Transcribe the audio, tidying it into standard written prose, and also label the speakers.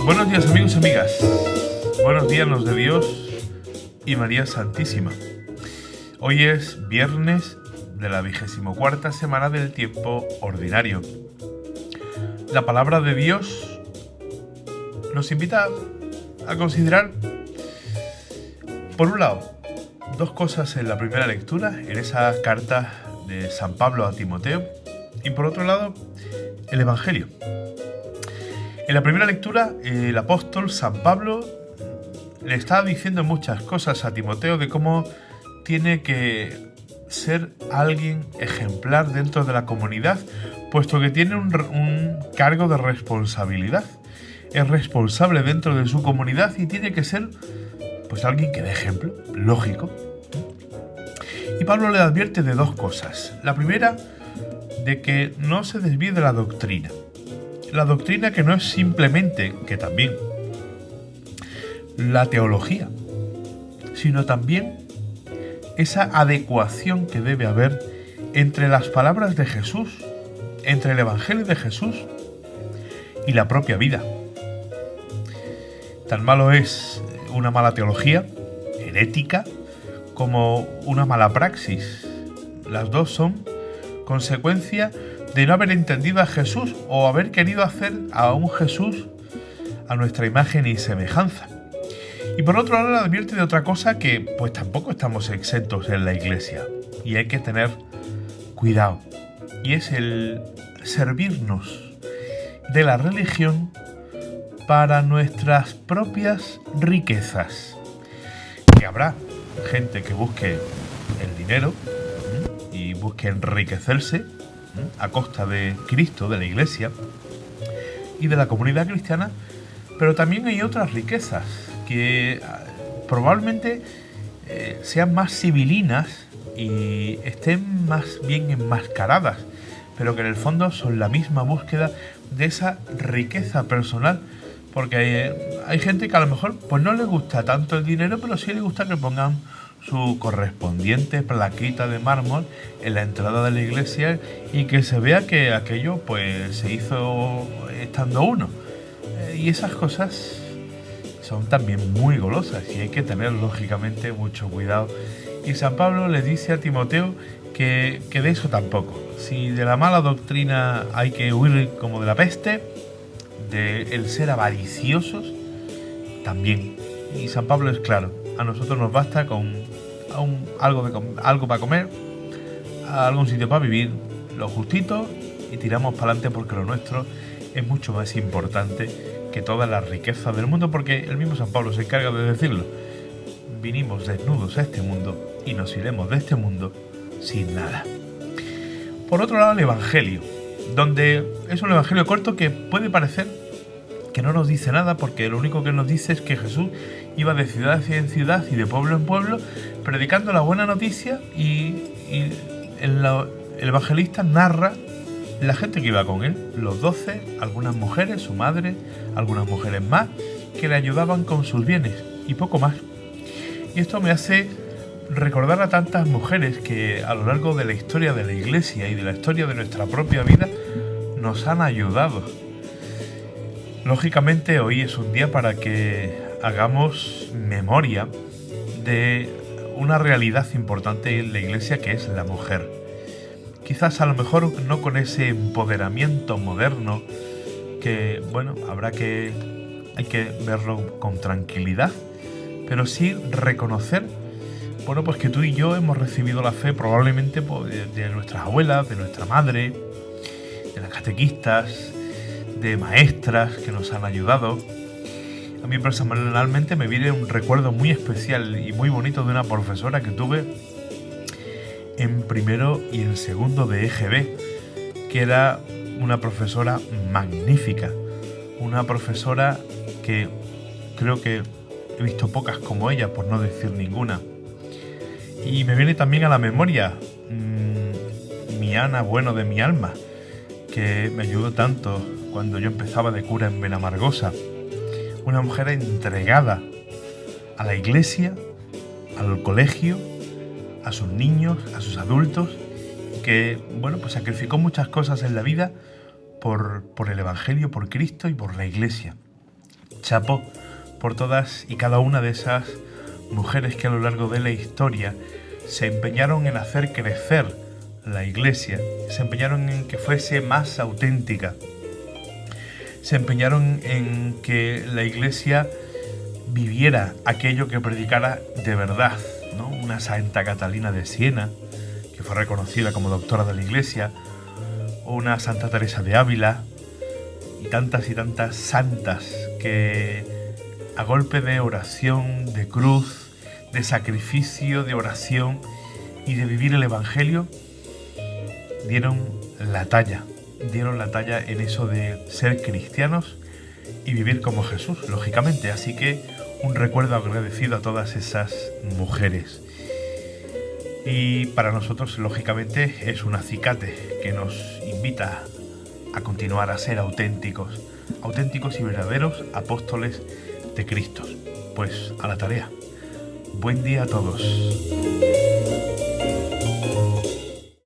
Speaker 1: Buenos días, amigos y amigas. Buenos días, los de Dios y María Santísima. Hoy es viernes de la 24ª semana del tiempo ordinario. La palabra de Dios nos invita a considerar, por un lado, dos cosas en la primera lectura, en esa carta de San Pablo a Timoteo, y por otro lado, el Evangelio. En la primera lectura, el apóstol San Pablo le está diciendo muchas cosas a Timoteo de cómo tiene que ser alguien ejemplar dentro de la comunidad, puesto que tiene un cargo de responsabilidad. Es responsable dentro de su comunidad y tiene que ser pues alguien que dé ejemplo, lógico. Y Pablo le advierte de dos cosas. La primera, de que no se desvíe de la doctrina. La doctrina que no es simplemente, que también, la teología, sino también esa adecuación que debe haber entre las palabras de Jesús, entre el Evangelio de Jesús y la propia vida. Tan malo es una mala teología, herética, como una mala praxis. Las dos son consecuencia de no haber entendido a Jesús o haber querido hacer a un Jesús a nuestra imagen y semejanza. Y por otro lado le advierte de otra cosa que pues tampoco estamos exentos en la Iglesia y hay que tener cuidado, y es el servirnos de la religión para nuestras propias riquezas. Que habrá gente que busque el dinero y busque enriquecerse a costa de Cristo, de la Iglesia y de la comunidad cristiana, pero también hay otras riquezas que probablemente sean más civilinas y estén más bien enmascaradas, pero que en el fondo son la misma búsqueda de esa riqueza personal, porque hay gente que a lo mejor pues no le gusta tanto el dinero, pero sí le gusta que pongan su correspondiente plaquita de mármol en la entrada de la iglesia y que se vea que aquello pues se hizo estando uno. Y esas cosas son también muy golosas y hay que tener lógicamente mucho cuidado. Y San Pablo le dice a Timoteo que de eso tampoco. Si de la mala doctrina hay que huir como de la peste, de el ser avariciosos también. Y San Pablo es claro, a nosotros nos basta con algo para comer, algún sitio para vivir, lo justito, y tiramos para adelante porque lo nuestro es mucho más importante que todas las riquezas del mundo, porque el mismo San Pablo se encarga de decirlo. Vinimos desnudos a este mundo y nos iremos de este mundo sin nada. Por otro lado, el Evangelio, donde es un Evangelio corto que puede parecer que no nos dice nada, porque lo único que nos dice es que Jesús iba de ciudad en ciudad y de pueblo en pueblo predicando la buena noticia, y el evangelista narra la gente que iba con él, los 12, algunas mujeres, su madre, algunas mujeres más, que le ayudaban con sus bienes y poco más. Y esto me hace recordar a tantas mujeres que a lo largo de la historia de la Iglesia y de la historia de nuestra propia vida nos han ayudado. Lógicamente hoy es un día para que hagamos memoria de una realidad importante en la Iglesia, que es la mujer. Quizás a lo mejor no con ese empoderamiento moderno que, bueno, hay que verlo con tranquilidad, pero sí reconocer, bueno, pues que tú y yo hemos recibido la fe probablemente de nuestras abuelas, de nuestra madre, de las catequistas, de maestras que nos han ayudado. A mí personalmente me viene un recuerdo muy especial y muy bonito de una profesora que tuve en primero y en segundo de EGB, que era una profesora magnífica, una profesora que creo que he visto pocas como ella, por no decir ninguna. Y me viene también a la memoria mi Ana Bueno de mi alma, que me ayudó tanto cuando yo empezaba de cura en Benamargosa. Una mujer entregada a la iglesia, al colegio, a sus niños, a sus adultos, que, bueno, pues sacrificó muchas cosas en la vida por el Evangelio, por Cristo y por la Iglesia. Chapó por todas y cada una de esas mujeres que a lo largo de la historia se empeñaron en hacer crecer la Iglesia, se empeñaron en que fuese más auténtica, se empeñaron en que la Iglesia viviera aquello que predicara de verdad, ¿no? Una Santa Catalina de Siena, que fue reconocida como doctora de la Iglesia, o una Santa Teresa de Ávila, y tantas santas que a golpe de oración, de cruz, de sacrificio, de oración y de vivir el Evangelio, dieron la talla en eso de ser cristianos y vivir como Jesús, lógicamente. Así que un recuerdo agradecido a todas esas mujeres. Y para nosotros, lógicamente, es un acicate que nos invita a continuar a ser auténticos y verdaderos apóstoles de Cristo. Pues a la tarea. Buen día a todos.